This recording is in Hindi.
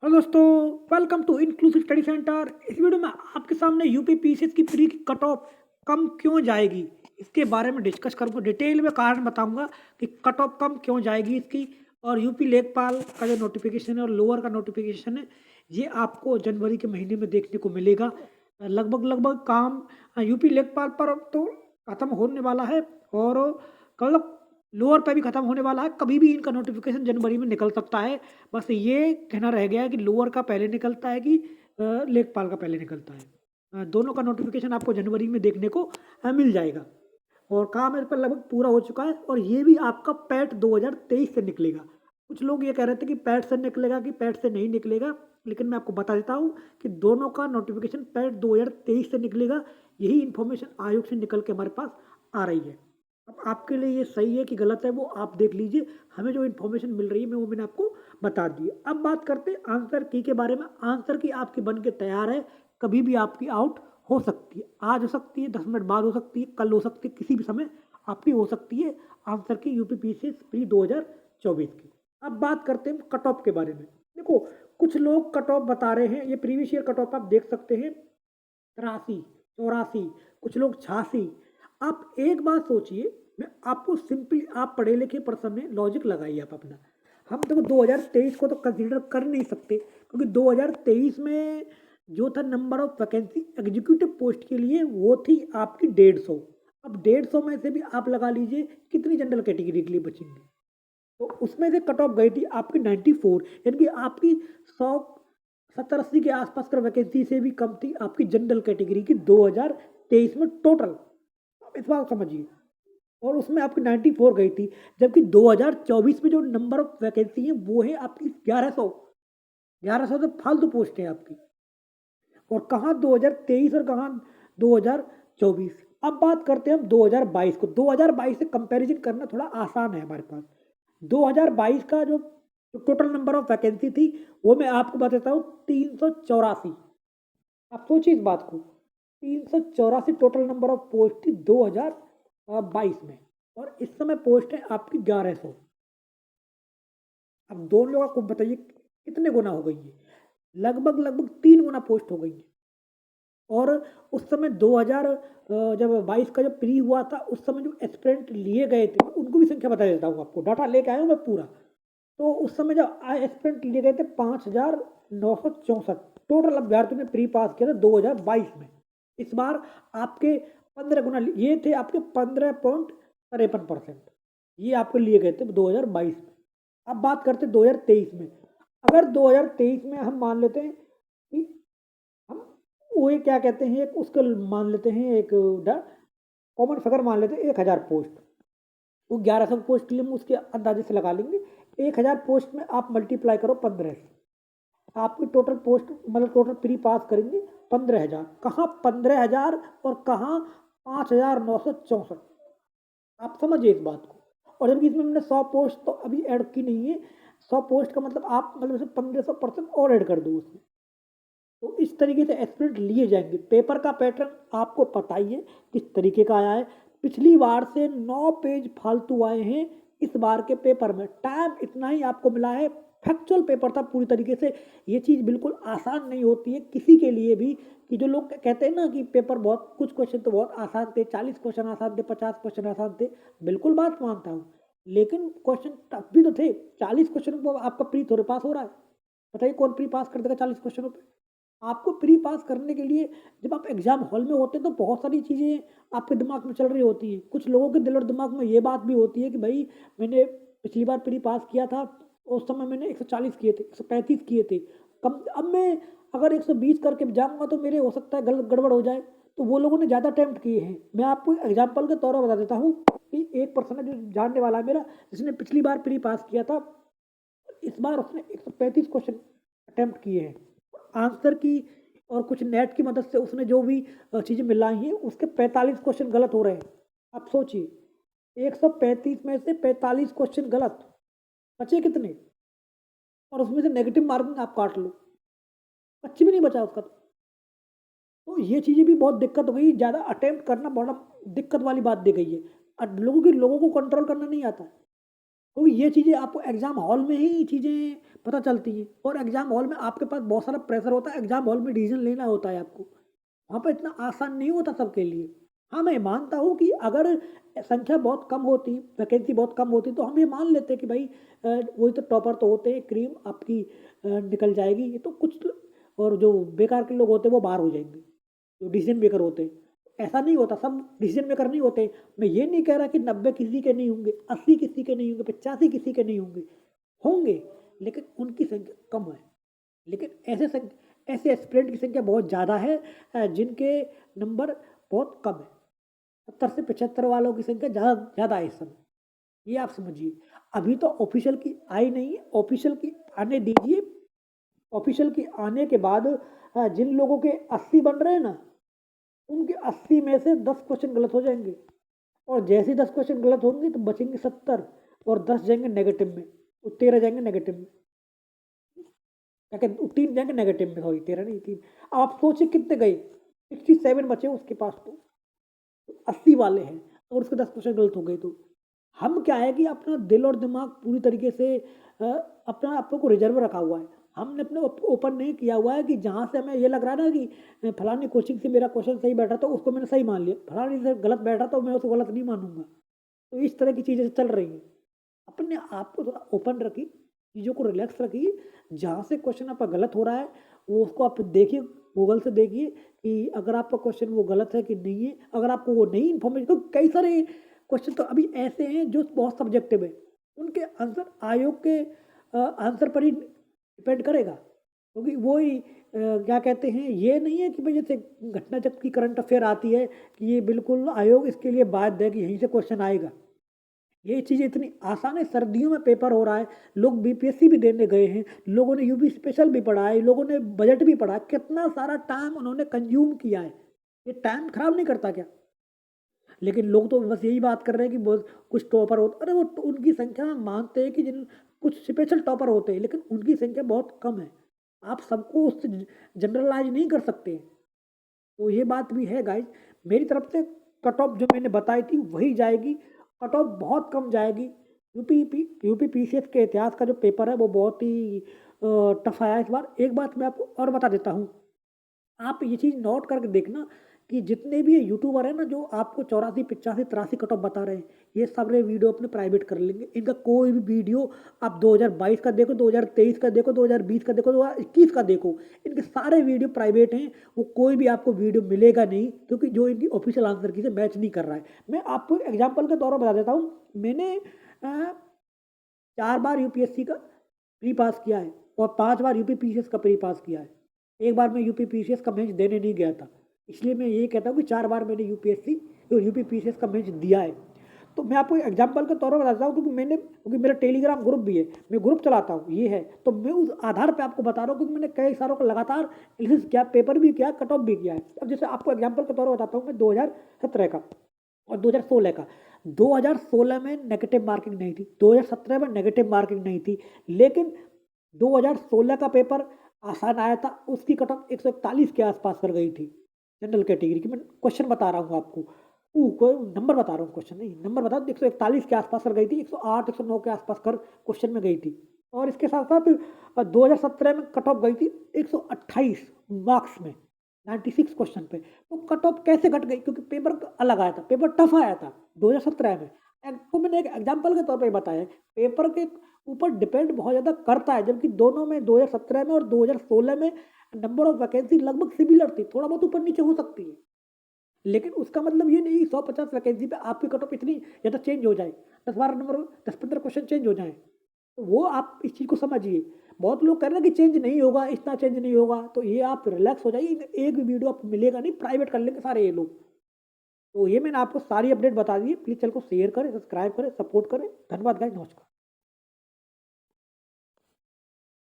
हेलो दोस्तों, welcome to inclusive study centre. इस वीडियो में आपके सामने यूपी पीसीएस की प्री कट ऑफ कम क्यों जाएगी इसके बारे में डिस्कस करूँगा। डिटेल में कारण बताऊंगा कि कट ऑफ कम क्यों जाएगी इसकी। और यूपी लेखपाल का जो नोटिफिकेशन है और लोअर का नोटिफिकेशन है, ये आपको जनवरी के महीने में देखने को मिलेगा। लगभग लगभग काम यूपी लेखपाल पर तो खत्म होने वाला है, और कल लोअर पे भी खत्म होने वाला है। कभी भी इनका नोटिफिकेशन जनवरी में निकल सकता है। बस ये कहना रह गया है कि लोअर का पहले निकलता है कि लेखपाल का पहले निकलता है। दोनों का नोटिफिकेशन आपको जनवरी में देखने को मिल जाएगा। और काम इस पर लगभग पूरा हो चुका है, और ये भी आपका पैट 2023 से निकलेगा। कुछ लोग ये कह रहे थे कि पैट से निकलेगा कि पैट से नहीं निकलेगा, लेकिन मैं आपको बता देता हूँ कि दोनों का नोटिफिकेशन पैट 2023 से निकलेगा। यही इन्फॉर्मेशन आयोग से निकल के हमारे पास आ रही है। अब आपके लिए ये सही है कि गलत है वो आप देख लीजिए। हमें जो इन्फॉर्मेशन मिल रही है वो मैंने आपको बता दी। अब बात करते हैं आंसर की के बारे में। आंसर की आपकी बन के तैयार है, कभी भी आपकी आउट हो सकती है। आज हो सकती है, 10 मिनट बाद हो सकती है, कल हो सकती है, किसी भी समय आपकी हो सकती है आंसर की यूपी पीसीएस प्री 2024 की। अब बात करते हैं कट ऑफ के बारे में। देखो, कुछ लोग कट ऑफ बता रहे हैं, ये प्रीवियस ईयर कट ऑफ आप देख सकते हैं, 83, 84, कुछ लोग 86। आप एक बात सोचिए, मैं आपको सिंपली, आप पढ़े लिखे पर्सन में लॉजिक लगाइए आप अपना। हम देखो 2023 को तो कंसीडर कर नहीं सकते, क्योंकि 2023 में जो था number of vacancy executive post के लिए वो थी आपकी 150। अब 150 में से भी आप लगा लीजिए कितनी जनरल कैटेगरी के लिए बचेंगे। तो उसमें से कट ऑफ गई थी आपकी 94, यानी कि आपकी 100, 70-80 के आसपास का वैकेंसी से भी कम थी आपकी जनरल कैटेगरी की 2023 में टोटल। आप इस बात को समझिए। और उसमें आपकी 94 गई थी, जबकि 2024 में जो नंबर ऑफ वैकेंसी है वो है आपकी 1100। 1100 तो फालतू पोस्ट है आपकी। और कहाँ 2023 और कहाँ 2024। अब बात करते हैं हम 2022 को। 2022 से कंपैरिजन करना थोड़ा आसान है हमारे पास। 2022 का जो टोटल नंबर ऑफ वैकेंसी थी वो मैं आपको बताता हूँ, 384। आप सोचिए इस बात को, 384 टोटल नंबर ऑफ पोस्ट थी 2022 में, और इस समय पोस्ट है आपकी 1100। अब दोनों का बताइए कितने गुना हो गई है। लगभग लगभग 3 गुना पोस्ट हो गई है। और उस समय 2000 जब 22 का जब प्री हुआ था, उस समय जो एस्पिरेंट लिए गए थे उनको भी संख्या बता देता हूँ आपको, डाटा लेके आया हूँ मैं पूरा। तो उस समय जब एस्पिरेंट लिए गए थे 5,964 टोटल अभ्यर्थियों ने प्री पास किया था 2022 में। इस बार आपके 15 गुना ये थे, आपके 15.53%। ये आपके लिए गए थे 2022 में। अब बात करते हैं 2023 में। अगर 2023 में हम मान लेते हैं कि हम वो ये क्या कहते हैं, एक उसको मान लेते हैं, एक कॉमन फिगर मान लेते हैं 1000 पोस्ट। वो 1100 पोस्ट के लिए हम उसके अंदाजे से लगा लेंगे। 1000 पोस्ट में आप मल्टीप्लाई करो 15 से, आपकी टोटल पोस्ट मतलब टोटल प्री पास करेंगे 15,000। कहाँ 15,000 और कहाँ 5,964। आप समझिए इस बात को। और जबकि इसमें हमने 100 पोस्ट तो अभी ऐड की नहीं है। 100 पोस्ट का मतलब आप मतलब 1500% और ऐड कर दो उसमें। तो इस तरीके से एस्पिरेंट लिए जाएंगे। पेपर का पैटर्न आपको पता ही है किस तरीके का आया है। पिछली बार से 9 पेज फालतू आए हैं इस बार के पेपर में। टाइम इतना ही आपको मिला है, फैक्चुअल पेपर था पूरी तरीके से। ये चीज़ बिल्कुल आसान नहीं होती है किसी के लिए भी, कि जो लोग कहते हैं ना कि पेपर बहुत, कुछ क्वेश्चन तो बहुत आसान थे, 40 क्वेश्चन आसान थे, 50 क्वेश्चन आसान थे। बिल्कुल बात मानता हूँ, लेकिन क्वेश्चन टफ भी तो थे। 40 क्वेश्चन को आपका प्री थोड़े पास हो रहा है। बताइए कौन प्री पास कर देगा 40 क्वेश्चनों पे। आपको प्री पास करने के लिए जब आप एग्जाम हॉल में होते हैं तो बहुत सारी चीज़ें आपके दिमाग में चल रही होती हैं। कुछ लोगों के दिल और दिमाग में ये बात भी होती है कि भाई मैंने पिछली बार प्री पास किया था, उस समय मैंने 140 किए थे, 135 किए थे, कम। अब मैं अगर 120 करके जाऊँगा तो मेरे हो सकता है गलत गड़बड़ हो जाए। तो वो लोगों ने ज़्यादा अटैम्प्ट किए हैं। मैं आपको एग्जाम्पल के तौर पर बता देता हूँ कि एक पर्सन है जो जानने वाला है मेरा, जिसने पिछली बार प्री पास किया था, इस बार उसने 135 क्वेश्चन अटेम्प्ट किए हैं। आंसर की और कुछ नेट की मदद से उसने जो भी चीज़ें मिलाई हैं उसके 45 क्वेश्चन गलत हो रहे हैं। आप सोचिए, 135 में से 45 क्वेश्चन गलत, बचे कितने? और उसमें से नेगेटिव मार्किंग आप काट लो, कुछ भी नहीं बचा उसका। तो ये चीज़ें भी बहुत दिक्कत हो गई, ज़्यादा अटेम्प्ट करना बड़ा दिक्कत वाली बात दी गई है। लोगों को कंट्रोल करना नहीं आता है। तो ये चीज़ें आपको एग्ज़ाम हॉल में ही चीज़ें पता चलती हैं, और एग्ज़ाम हॉल में आपके पास बहुत सारा प्रेशर होता है, एग्ज़ाम हॉल में डिसीज़न लेना होता है आपको। वहाँ पे इतना आसान नहीं होता सबके लिए। हाँ, मैं मानता हूँ कि अगर संख्या बहुत कम होती, वैकेंसी बहुत कम होती, तो हम ये मान लेते कि भाई वही तो टॉपर तो होते हैं, क्रीम आपकी निकल जाएगी। ये तो कुछ और जो बेकार के लोग होते हैं वो बाहर हो जाएँगे, जो डिसीज़न मेकर होते हैं। ऐसा नहीं होता, सब डिसीज़न मेकर नहीं होते। मैं ये नहीं कह रहा कि 90 किसी के नहीं होंगे, 80 किसी के नहीं होंगे, 85 किसी के नहीं होंगे, होंगे, लेकिन उनकी संख्या कम है। लेकिन ऐसे एस्पिरेंट की संख्या बहुत ज़्यादा है जिनके नंबर बहुत कम है। 70 से 75 वालों की संख्या ज़्यादा ज़्यादा है इस समय, ये आप समझिए। अभी तो ऑफिशियल की आई नहीं है, ऑफिशियल की आने दीजिए। ऑफिशियल की आने के बाद जिन लोगों के 80 बन रहे हैं ना, उनके 80 में से 10 क्वेश्चन गलत हो जाएंगे, और जैसे ही 10 क्वेश्चन गलत होंगे तो बचेंगे 70, और 10 जाएंगे नेगेटिव में, तो 13 जाएंगे नेगेटिव में। क्या कहते 3 जाएंगे नेगेटिव में, सॉरी 13 नहीं 3। अब आप सोचिए कितने गए, 67 बचे उसके पास, तो 80 वाले हैं, और उसके 10 क्वेश्चन गलत हो गए। तो हम क्या है कि अपना दिल और दिमाग पूरी तरीके से अपना आप को रिजर्व रखा हुआ है। हमने अपने ओपन नहीं किया हुआ है कि जहाँ से हमें ये लग रहा है ना कि फलानी कोचिंग से मेरा क्वेश्चन सही बैठा तो उसको मैंने सही मान लिया, फलानी से गलत बैठा तो मैं उसको गलत नहीं मानूंगा। तो इस तरह की चीज़ें चल रही हैं। अपने आप को थोड़ा ओपन रखिए, चीज़ों को रिलैक्स रखिए। जहाँ से क्वेश्चन आपका गलत हो रहा है वो उसको आप देखिए, गूगल से देखिए कि अगर आपका क्वेश्चन वो गलत है कि नहीं है। अगर आपको वो नहीं इन्फॉर्मेशन, तो कई सारे क्वेश्चन तो अभी ऐसे हैं जो बहुत सब्जेक्टिव है, उनके आंसर आयोग के आंसर पर ही डिपेंड करेगा, क्योंकि वो ही क्या कहते हैं, ये नहीं है कि भाई जैसे घटना जब की करंट अफेयर आती है कि ये बिल्कुल आयोग इसके लिए बाध्य है कि यहीं से क्वेश्चन आएगा। ये चीज़ इतनी आसान है, सर्दियों में पेपर हो रहा है, लोग बीपीएससी भी देने गए हैं, लोगों ने यूपी स्पेशल भी पढ़ा है, लोगों ने बजट भी पढ़ा है, कितना सारा टाइम उन्होंने कंज्यूम किया है। ये टाइम खराब नहीं करता क्या? लेकिन लोग तो बस यही बात कर रहे हैं कि बहुत कुछ टॉपर होते, अरे वो तो उनकी संख्या में मानते हैं कि जिन कुछ स्पेशल टॉपर होते हैं, लेकिन उनकी संख्या बहुत कम है। आप सबको उससे जनरलाइज नहीं कर सकते। तो ये बात भी है गाइज। मेरी तरफ से कट ऑफ जो मैंने बताई थी वही जाएगी, कट ऑफ बहुत कम जाएगी। यूपी पीसीएस के इतिहास का जो पेपर है वो बहुत ही टफ आया इस बार। एक बात मैं आपको और बता देता हूँ, आप ये चीज़ नोट करके देखना कि जितने भी यूट्यूबर हैं ना जो आपको 84 85 83 कट ऑफ बता रहे हैं, ये सारे वीडियो अपने प्राइवेट कर लेंगे। इनका कोई भी वीडियो आप 2022 का देखो, 2023 का देखो, 2020 का देखो, 2021 का देखो, इनके सारे वीडियो प्राइवेट हैं। वो कोई भी आपको वीडियो मिलेगा नहीं, क्योंकि जो इनकी ऑफिशियल आंसर की से मैच नहीं कर रहा है। मैं आपको एग्जाम्पल के तौर पर बता देता हूँ, मैंने 4 बार यूपीएससी का प्री पास किया है, और 5 बार यूपी पीसीएस का प्री पास किया है। एक बार मैं यूपी पीसीएस का मेंस देने नहीं गया था, इसलिए मैं ये कहता हूँ कि 4 बार मैंने यूपीएससी और यूपी पीसीएस का मेंस दिया है। तो मैं आपको एग्जाम्पल के तौर पर बताता हूँ, क्योंकि मेरा टेलीग्राम ग्रुप भी है, मैं ग्रुप चलाता हूँ, ये है, तो मैं उस आधार पर आपको बता रहा हूँ, क्योंकि मैंने कई सारों का लगातार एनालिसिस किया, पेपर भी किया, कट ऑफ भी किया है। अब जैसे आपको एग्जाम्पल के तौर पर बताता हूँ मैं 2017 का और 2016 का। 2016 में नेगेटिव मार्किंग नहीं थी, 2017 में नेगेटिव मार्किंग नहीं थी, लेकिन 2016 का पेपर आसान आया था, उसकी कट ऑफ 141 के आसपास कर गई थी जनरल कैटेगरी की। मैं क्वेश्चन बता रहा हूँ आपको, कोई नंबर बता रहा हूँ, क्वेश्चन नहीं, नंबर बता, 141 के आसपास कर गई थी, 108 109 के आसपास कर क्वेश्चन में गई थी। और इसके साथ साथ 2017 में कट ऑफ गई थी 128 मार्क्स में, 96 क्वेश्चन पे। तो कट ऑफ कैसे घट गई? क्योंकि पेपर अलग आया था, पेपर टफ आया था 2017 में। तो मैंने एक एग्जाम्पल के तौर पर बताया, पेपर के ऊपर डिपेंड बहुत ज़्यादा करता है, जबकि दोनों में 2017 में और 2016 में नंबर ऑफ वैकेंसी लगभग सिमिलर थी, थोड़ा बहुत ऊपर नीचे हो सकती है, लेकिन उसका मतलब ये नहीं कि 150 वैकेंसी पे आपकी कट ऑफ इतनी ज़्यादा चेंज हो जाए, 10-12 नंबर, 10-15 क्वेश्चन चेंज हो जाए। तो वो आप इस चीज़ को समझिए। बहुत लोग कह रहे हैं कि चेंज नहीं होगा, इतना चेंज नहीं होगा, तो ये आप रिलैक्स हो जाइए, एक भी वीडियो आपको मिलेगा नहीं, प्राइवेट कर लेंगे सारे ये लोग। तो ये मैंने आपको सारी अपडेट बता दी है। प्लीज़ चैनल को शेयर करें, सब्सक्राइब करें, सपोर्ट करें। धन्यवाद गाइस, नमस्कार।